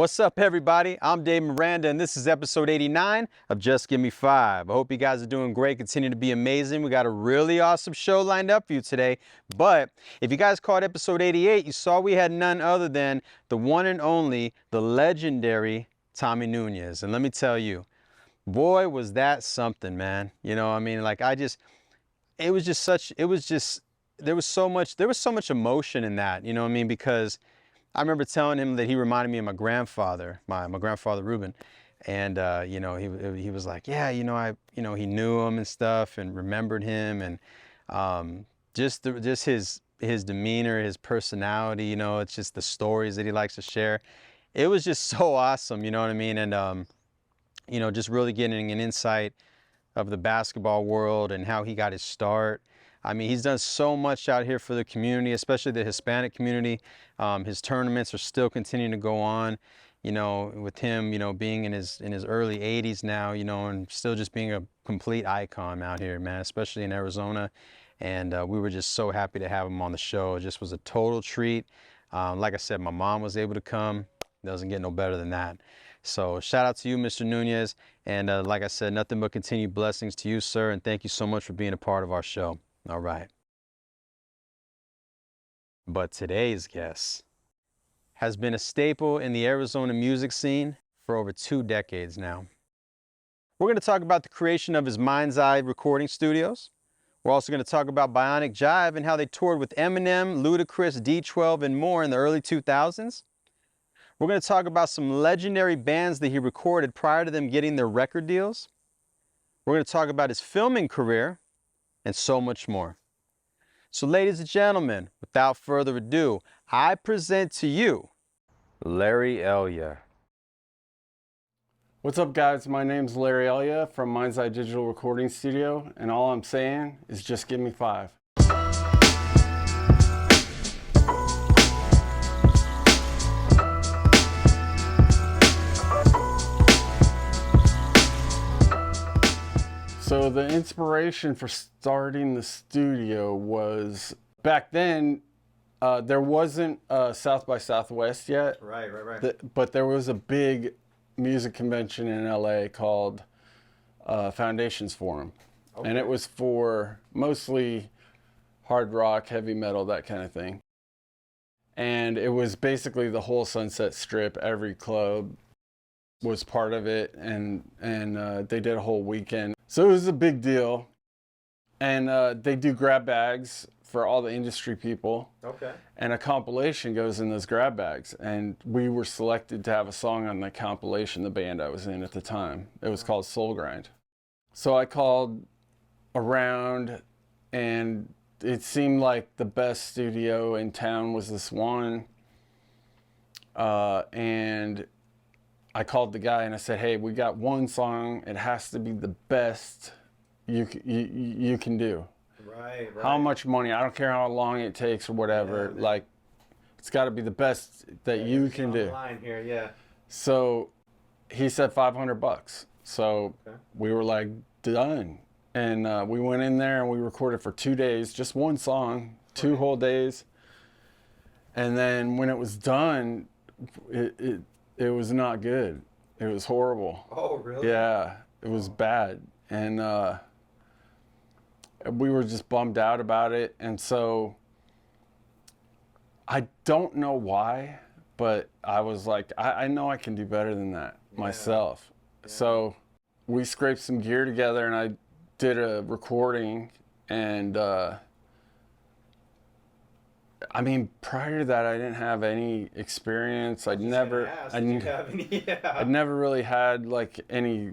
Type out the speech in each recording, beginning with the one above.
What's up, everybody? I'm Dave Miranda, and this is episode 89 of Just Give Me 5. I hope you guys are doing great, continue to be amazing. We got a really awesome show lined up for you today. But if you guys caught episode 88, you saw we had none other than the one and only, the legendary Tommy Nunez. And let me tell you, boy, was that something, man. You know, I mean, like, it was just, there was so much emotion in that, you know what I mean? Because I remember telling him that he reminded me of my grandfather, my grandfather Reuben, and you know, he was like, yeah, you know, he knew him and stuff, and remembered him, and just his demeanor, his personality, you know, it's just the stories that he likes to share. It was just so awesome, you know what I mean, and you know, just really getting an insight of the basketball world and how he got his start. I mean, he's done so much out here for the community, especially the Hispanic community. His tournaments are still continuing to go on, you know, with him, you know, being in his early 80s now, you know, and still just being a complete icon out here, man, especially in Arizona. And we were just so happy to have him on the show. It just was a total treat. Like I said, my mom was able to come. Doesn't get no better than that. So shout out to you, Mr. Nunez. And like I said, nothing but continued blessings to you, sir. And thank you so much for being a part of our show. All right. But today's guest has been a staple in the Arizona music scene for over 2 decades now. We're going to talk about the creation of his Mind's Eye recording studios. We're also going to talk about Bionic Jive and how they toured with Eminem, Ludacris, D12, and more in the early 2000s. We're going to talk about some legendary bands that he recorded prior to them getting their record deals. We're going to talk about his filming career and so much more. So ladies and gentlemen, without further ado, I present to you Elyea. What's up, guys? My name's Elyea from Mind's Eye Digital Recording Studio, and all I'm saying is just give me 5. So the inspiration for starting the studio was, back then, there wasn't South by Southwest yet. Right. But there was a big music convention in LA called Foundations Forum. Okay. And it was for mostly hard rock, heavy metal, that kind of thing. And it was basically the whole Sunset Strip. Every club was part of it, and they did a whole weekend. So it was a big deal. And they do grab bags for all the industry people. Okay. And a compilation goes in those grab bags. And we were selected to have a song on the compilation, the band I was in at the time. It was called Soul Grind. So I called around, and it seemed like the best studio in town was this one. And I called the guy and I said, hey, we got one song. It has to be the best you can do. Right. How much money? I don't care how long it takes or whatever. Yeah, like, it's got to be the best that you can do. Line here, yeah. So he said $500. So we were like, done. And we went in there and we recorded for 2 days, just one song, 2 whole days. And then when it was done, it was not good. It was horrible. Oh, really? Yeah, it was bad. And we were just bummed out about it. And so I don't know why, but I was like, I know I can do better than that myself. Yeah. So we scraped some gear together and I did a recording. And I mean, prior to that, I didn't have any experience. I'd never really had like any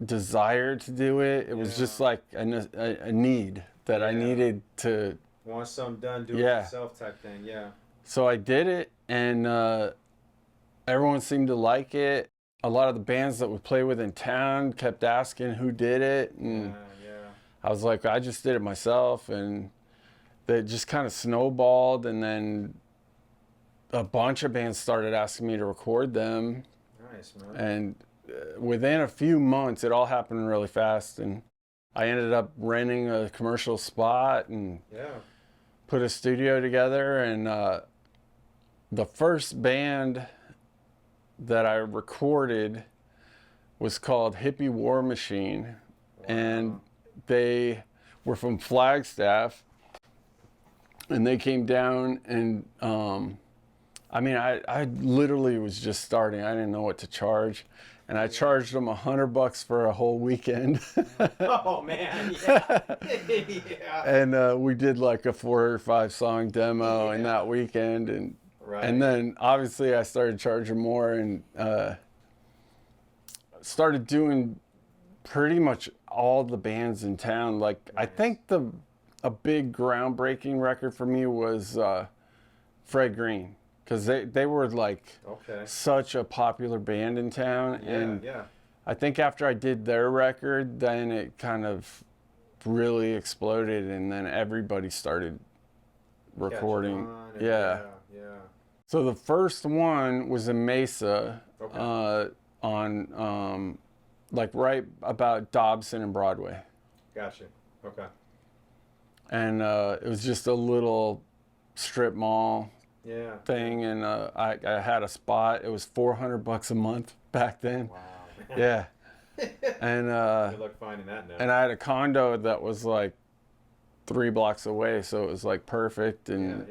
desire to do it. It was just like a need that I needed to want something done, do it yourself type thing. Yeah. So I did it, and everyone seemed to like it. A lot of the bands that we play with in town kept asking who did it, and I was like, I just did it myself, and they just kind of snowballed, and then a bunch of bands started asking me to record them. Nice, man. And within a few months, it all happened really fast, and I ended up renting a commercial spot and put a studio together. And the first band that I recorded was called Hippie War Machine. Wow. And they were from Flagstaff, and they came down, and I mean, I literally was just starting. I didn't know what to charge, and I charged them $100 for a whole weekend. Oh man, yeah. Yeah. And we did like a 4 or 5 song demo in that weekend, and and then obviously I started charging more, and started doing pretty much all the bands in town. Like I think a big groundbreaking record for me was Fred Green, because they were like such a popular band in town, and I think after I did their record, then it kind of really exploded, and then everybody started recording. Yeah. So the first one was in Mesa, on like right about Dobson and Broadway. Gotcha. Okay. And it was just a little strip mall thing, and I had a spot. It was $400 a month back then. Wow. Man. Yeah. And good luck finding that now. and I had a condo that was like 3 blocks away, so it was like perfect. And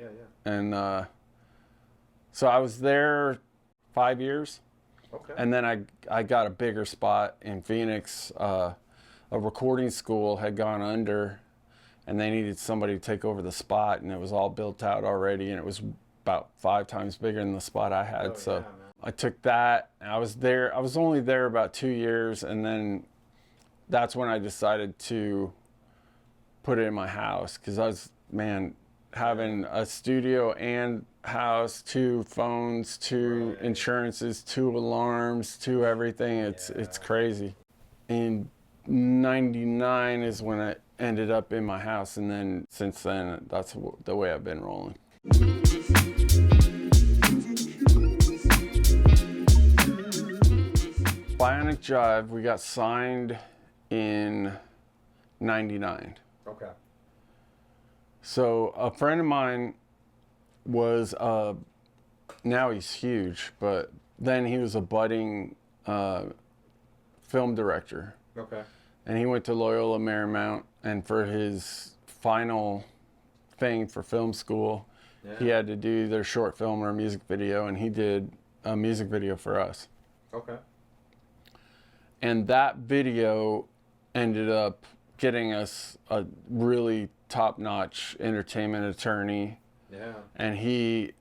and so I was there 5 years. Okay. And then I got a bigger spot in Phoenix. A recording school had gone under, and they needed somebody to take over the spot, and it was all built out already, and it was about 5 times bigger than the spot I had. So I took that. I was there. I was only there about 2 years, and then that's when I decided to put it in my house, because I was, man, having a studio and house, 2 phones, 2 insurances, 2 alarms, 2 everything. It's crazy. In '99 is when I ended up in my house, and then since then, that's the way I've been rolling. Bionic Jive, we got signed in '99. Okay. So a friend of mine was, now he's huge, but then he was a budding film director. Okay. And he went to Loyola Marymount, and for his final thing for film school, he had to do their short film or a music video, and he did a music video for us. Okay. And that video ended up getting us a really top-notch entertainment attorney. Yeah. And he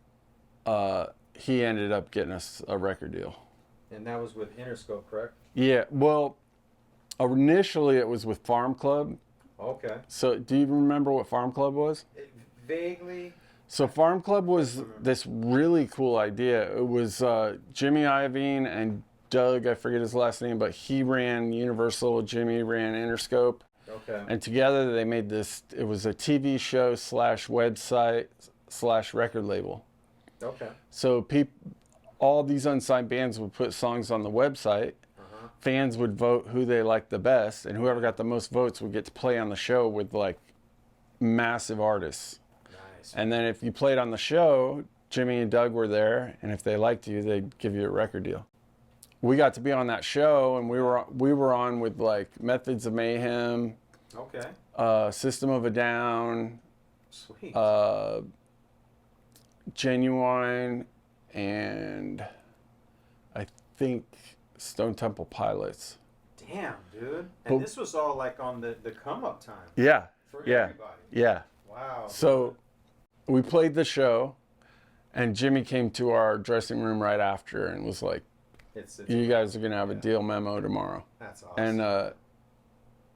ended up getting us a record deal. And that was with Interscope, correct? Yeah, well, initially it was with Farm Club. Okay. So do you remember what Farm Club was? Vaguely. So Farm Club was this really cool idea. It was Jimmy Iovine and Doug, I forget his last name, but he ran Universal, Jimmy ran Interscope. Okay. And together they made this, it was a TV show / website / record label. Okay. So all these unsigned bands would put songs on the website. Fans would vote who they liked the best, and whoever got the most votes would get to play on the show with like massive artists. Nice. And then if you played on the show, Jimmy and Doug were there, and if they liked you, they'd give you a record deal. We got to be on that show, and we were on with like Methods of Mayhem, System of a Down, Sweet. Genuine, and I think Stone Temple Pilots. Damn, dude. And this was all like on the come up time. Yeah. For everybody. Yeah. Wow. So we played the show, and Jimmy came to our dressing room right after and was like, you guys are going to have a deal memo tomorrow. That's awesome.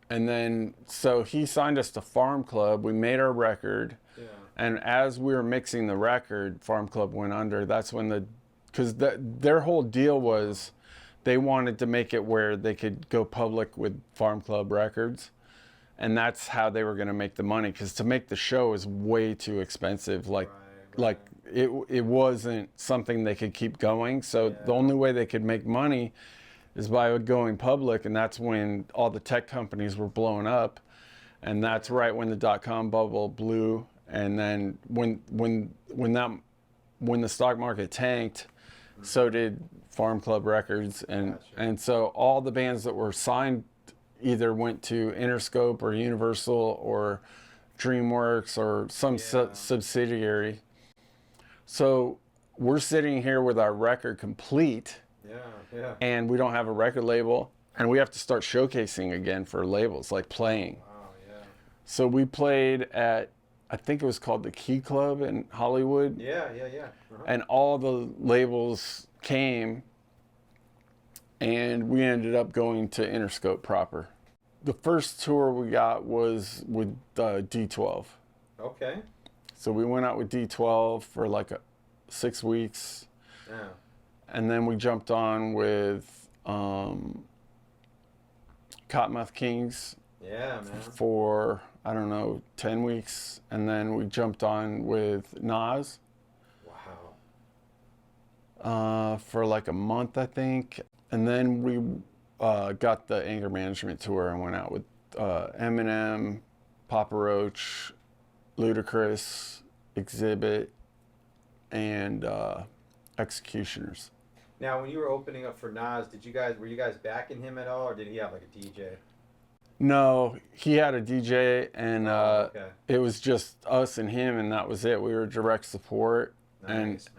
And then, so he signed us to Farm Club. We made our record. Yeah. And as we were mixing the record, Farm Club went under. That's when because their whole deal was they wanted to make it where they could go public with Farm Club Records. And that's how they were going to make the money. Because to make the show is way too expensive. Like it wasn't something they could keep going. So the only way they could make money is by going public, and that's when all the tech companies were blowing up, and that's right when the .com bubble blew. And then when the stock market tanked, So did Farm Club Records, and Gotcha. and so all the bands that were signed either went to Interscope or Universal or DreamWorks or some subsidiary. So we're sitting here with our record complete, and we don't have a record label, and we have to start showcasing again for labels, like playing. Wow, yeah. So we played at, I think it was called the Key Club in Hollywood. Yeah. And all the labels came, and we ended up going to Interscope proper. The first tour we got was with D12. Okay. So we went out with D12 for like 6 weeks. Yeah. And then we jumped on with Cottonmouth Kings Yeah, man. for, I don't know, 10 weeks. And then we jumped on with Nas for like a month, I think. And then we got the Anger Management tour and went out with Eminem, Papa Roach, Ludacris, Exhibit, and Executioners. Now, when you were opening up for Nas, were you guys backing him at all, or did he have like a DJ? No, he had a DJ, and Okay. it was just us and him, and that was it. We were direct support, Nice,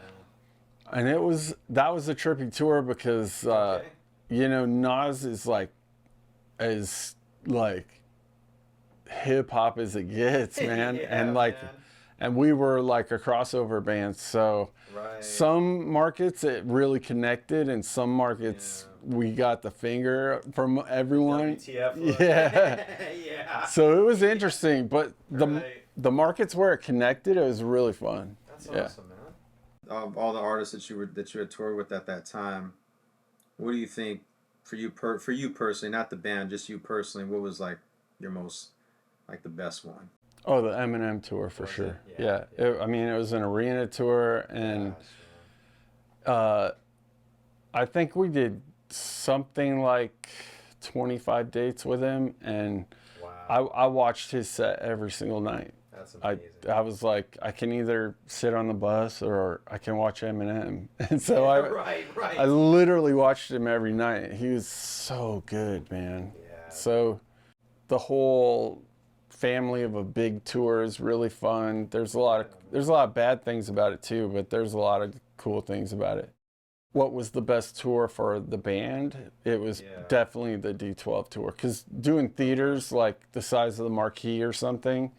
and that was a trippy tour because Okay. you know, Nas is like as like hip hop as it gets, man. Yeah, and like man. and we were like a crossover band, so Right. some markets it really connected, and some markets we got the finger from everyone. WTF. Yeah. Yeah. So it was interesting, but Right. the markets where it connected, it was really fun. That's Yeah. awesome, man. Of all the artists that you had toured with at that time, what do you think for you personally, not the band, just you personally, what was like your most like the best one? Oh, the Eminem tour for Was sure. it? Yeah. I mean, it was an arena tour, and I think we did something like 25 dates with him, and Wow. I watched his set every single night. That's amazing. I was like, I can either sit on the bus or I can watch Eminem. And so I right. literally watched him every night. He was so good, man. Yeah. So the whole family of a big tour is really fun. There's a lot of bad things about it too, but there's a lot of cool things about it. What was the best tour for the band? It was definitely the D12 tour, because doing theaters like the size of the Marquee or something,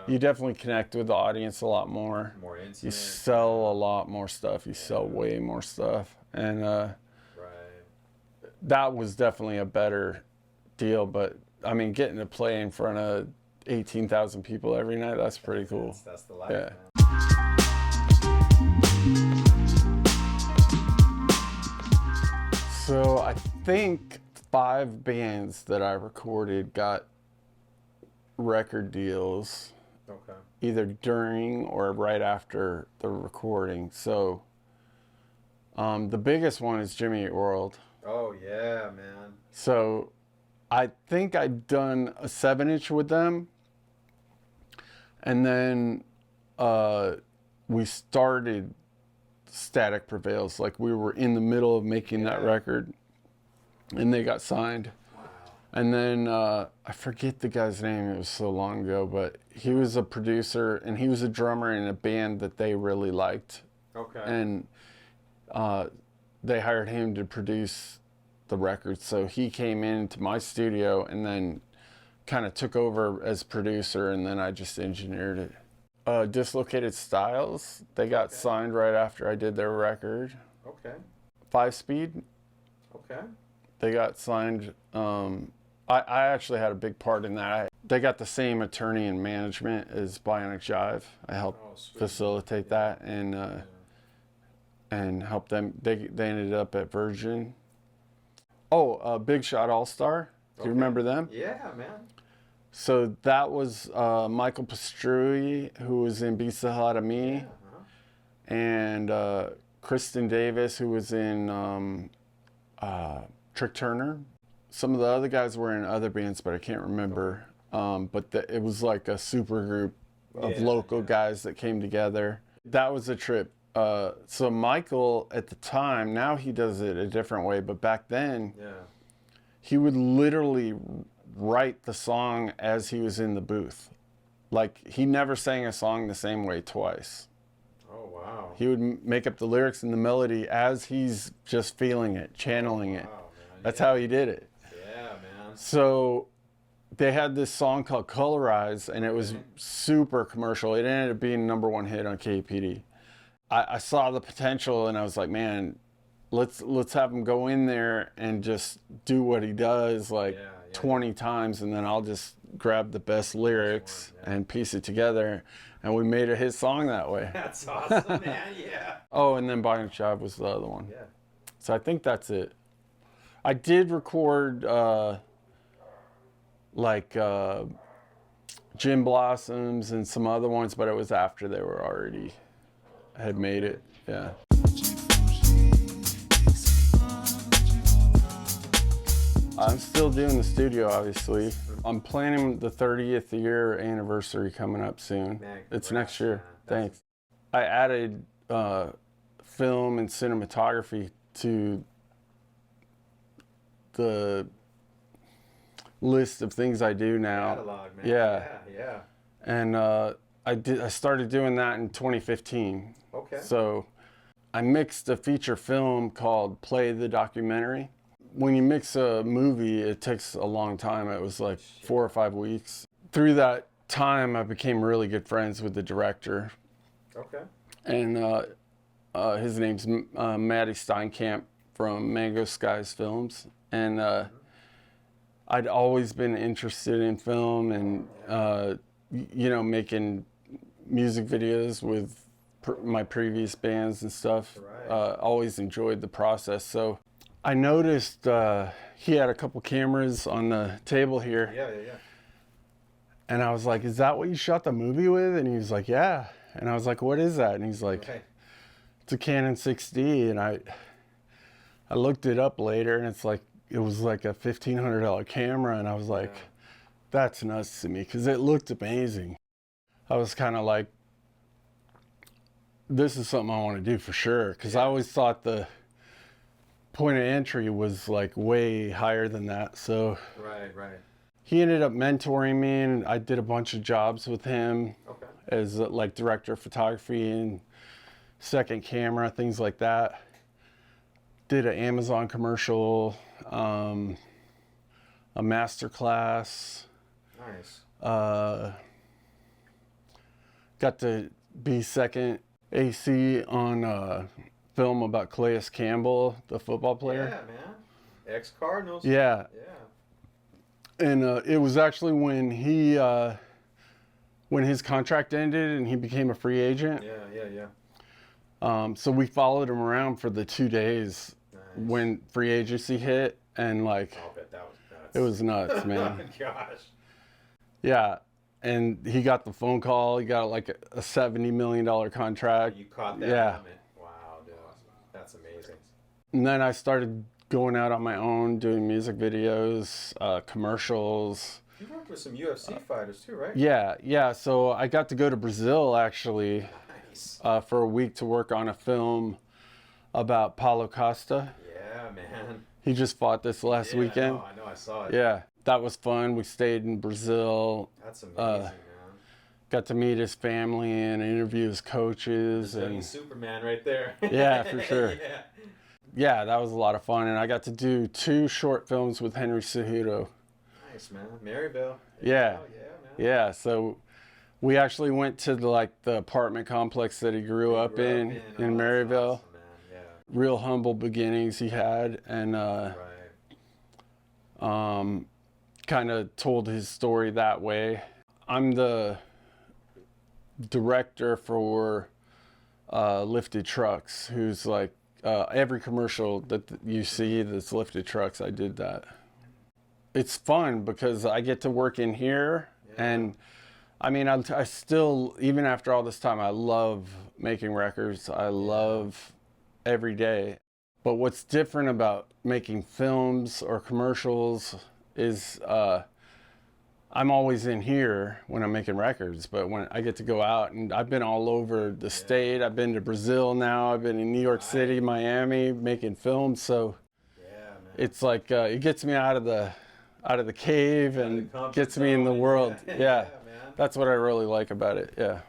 you definitely connect with the audience a lot more. More intimate. You sell a lot more stuff. You sell way more stuff, and that was definitely a better deal. But I mean, getting to play in front of 18,000 people every night, that's pretty cool. That's the life, Yeah. man. So I think 5 bands that I recorded got record deals Okay. either during or right after the recording. So the biggest one is Jimmy Eat World. Oh yeah, man. So I think I'd done a 7-inch with them, and then we started Static Prevails. Like we were in the middle of making that record, and they got signed. Wow. And then I forget the guy's name. It was so long ago, but he was a producer and he was a drummer in a band that they really liked. Okay. And they hired him to produce the record. So he came into my studio and then kind of took over as producer, and then I just engineered it. Dislocated Styles, they got signed right after I did their record. Okay. 5 Speed, Okay. they got signed. I actually had a big part in that. They got the same attorney and management as Bionic Jive. I helped facilitate that and help them. They ended up at Virgin. Oh, Big Shot All Star. Do you remember them? Yeah, man. So that was Michael Pastrui, who was in Beats the Hell Out of Me, and Kristen Davis, who was in Trick Turner. Some of the other guys were in other bands, but I can't remember. But it was like a super group of local guys that came together. That was a trip. So Michael at the time, now he does it a different way, but back then he would literally write the song as he was in the booth. Like, he never sang a song the same way twice. Oh, wow. He would make up the lyrics and the melody as he's just feeling it, channeling it. Man. That's how he did it. Yeah, man. So they had this song called Colorize, and it was super commercial. It ended up being #1 hit on KPD. I saw the potential, and I was like, man, let's have him go in there and just do what he does, like 20 times, and then I'll just grab the best lyrics and piece it together. And we made a hit song that way. That's awesome, man. Yeah. Oh, and then Bionic Jive was the other one. Yeah. So I think that's it. I did record Gin Blossoms and some other ones, but it was after they were already had made it. Yeah. I'm still doing the studio, obviously. I'm planning the 30th year anniversary coming up soon. Man, it's next year. Thanks. I added film and cinematography to the list of things I do now. Catalog, man. Yeah. And I started doing that in 2015. Okay. So I mixed a feature film called Play the Documentary. When you mix a movie, it takes a long time. It was like 4 or 5 weeks. Through that time, I became really good friends with the director. Okay. And his name's Matty Steinkamp from Mango Skies Films. And I'd always been interested in film and, making music videos with my previous bands and stuff. Right. Always enjoyed the process. So I noticed he had a couple cameras on the table here. Yeah. And I was like, is that what you shot the movie with? And he was like, yeah. And I was like, what is that? And he's like, it's a Canon 6D. And I looked it up later, and it was like a $1,500 camera. And I was like, that's nuts to me, because it looked amazing. I was kind of like, this is something I want to do for sure, because I always thought the point of entry was like way higher than that. So Right. he ended up mentoring me, and I did a bunch of jobs with him as like director of photography and second camera, things like that. Did an Amazon commercial, a master class. Nice. Got to be second AC on a film about Calais Campbell, the football player. Yeah, man. Ex-Cardinals. Yeah. And it was actually when his contract ended and he became a free agent. Yeah. So we followed him around for the 2 days when free agency hit, and like, I'll bet that was nuts. it was nuts, man. Oh, gosh. Yeah. And he got the phone call. He got like a $70 million contract. You caught that Yeah. moment. Wow, dude. That's amazing. And then I started going out on my own, doing music videos, commercials. You worked with some UFC fighters too, right? Yeah. So I got to go to Brazil, actually, Nice. for a week to work on a film about Paulo Costa. Yeah, man. He just fought this last weekend. I know. I saw it. Yeah, that was fun. We stayed in Brazil. That's amazing, man. Got to meet his family and interview his coaches. And Superman right there. Yeah, for sure. Yeah. Yeah, that was a lot of fun. And I got to do 2 short films with Henry Cejudo. Nice, man. Maryville. Yeah. Oh, yeah, man. Yeah, so we actually went to the apartment complex that he grew up in Maryville. Awesome, man. Yeah. Real humble beginnings he had, and kind of told his story that way. I'm the director for Lifted Trucks, who's like every commercial that you see that's Lifted Trucks, I did that. It's fun because I get to work in here, and I mean, I still, even after all this time, I love making records. I love every day. But what's different about making films or commercials is I'm always in here when I'm making records, but when I get to go out, and I've been all over the state. I've been to Brazil now. I've been in New York City, Miami, making films. So it's like it gets me out of the cave and gets me in the world. Yeah, that's what I really like about it. Yeah.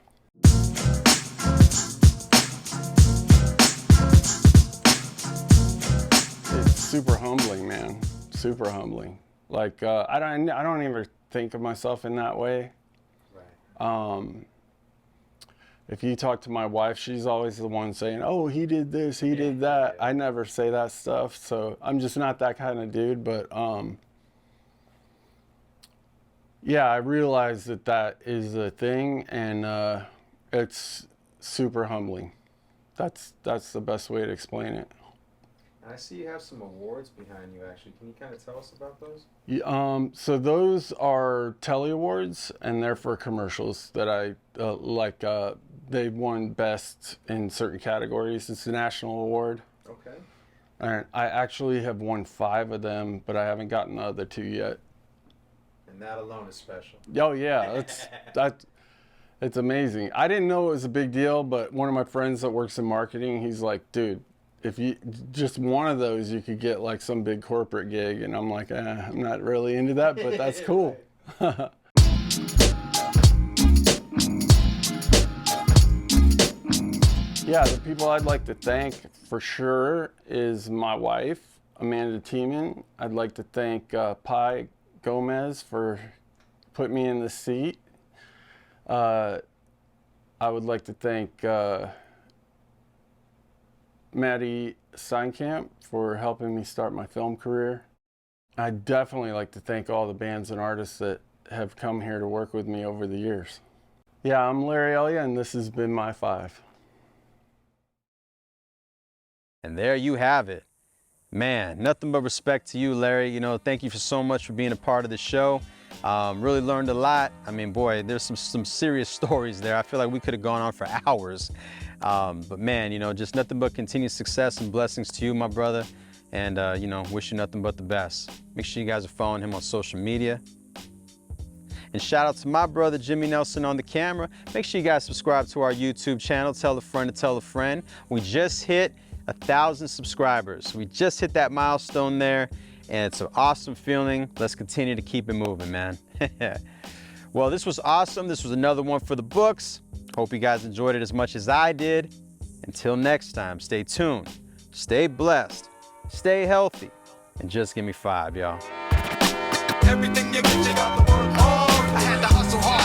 It's super humbling, man. Super humbling. Like I don't even think of myself in that way. Right. If you talk to my wife, she's always the one saying, "Oh, he did this, he did that." I never say that stuff, so I'm just not that kind of dude. But yeah, I realize that is a thing, and it's super humbling. That's the best way to explain it. I see you have some awards behind you, actually. Can you kind of tell us about those? Yeah, so those are Telly Awards, and they're for commercials that I like. They've won best in certain categories. It's a national award. Okay. And I actually have won 5 of them, but I haven't gotten the other 2 yet. And that alone is special. Oh yeah, it's amazing. I didn't know it was a big deal, but one of my friends that works in marketing, he's like, "Dude, if you just one of those, you could get like some big corporate gig." And I'm like, I'm not really into that, but that's cool. Yeah, the people I'd like to thank for sure is my wife, Amanda Tiemann. I'd like to thank Pi Gomez for putting me in the seat. I would like to thank Maddie Steinkamp for helping me start my film career. I'd definitely like to thank all the bands and artists that have come here to work with me over the years. Yeah, I'm Larry Elyea, and this has been my 5. And there you have it. Man, nothing but respect to you, Larry. You know, thank you so much for being a part of the show. Really learned a lot. I mean, boy, there's some serious stories there. I feel like we could have gone on for hours. But man, you know, just nothing but continued success and blessings to you, my brother. And, you know, wish you nothing but the best. Make sure you guys are following him on social media. And shout out to my brother, Jimmy Nelson, on the camera. Make sure you guys subscribe to our YouTube channel. Tell a friend to tell a friend. We just hit 1,000 subscribers. We just hit that milestone there, and it's an awesome feeling. Let's continue to keep it moving, man. Well, this was awesome. This was another one for the books. Hope you guys enjoyed it as much as I did. Until next time, stay tuned, stay blessed, stay healthy, and just give me 5, y'all. Everything you get, you got to work hard. I had to hustle hard.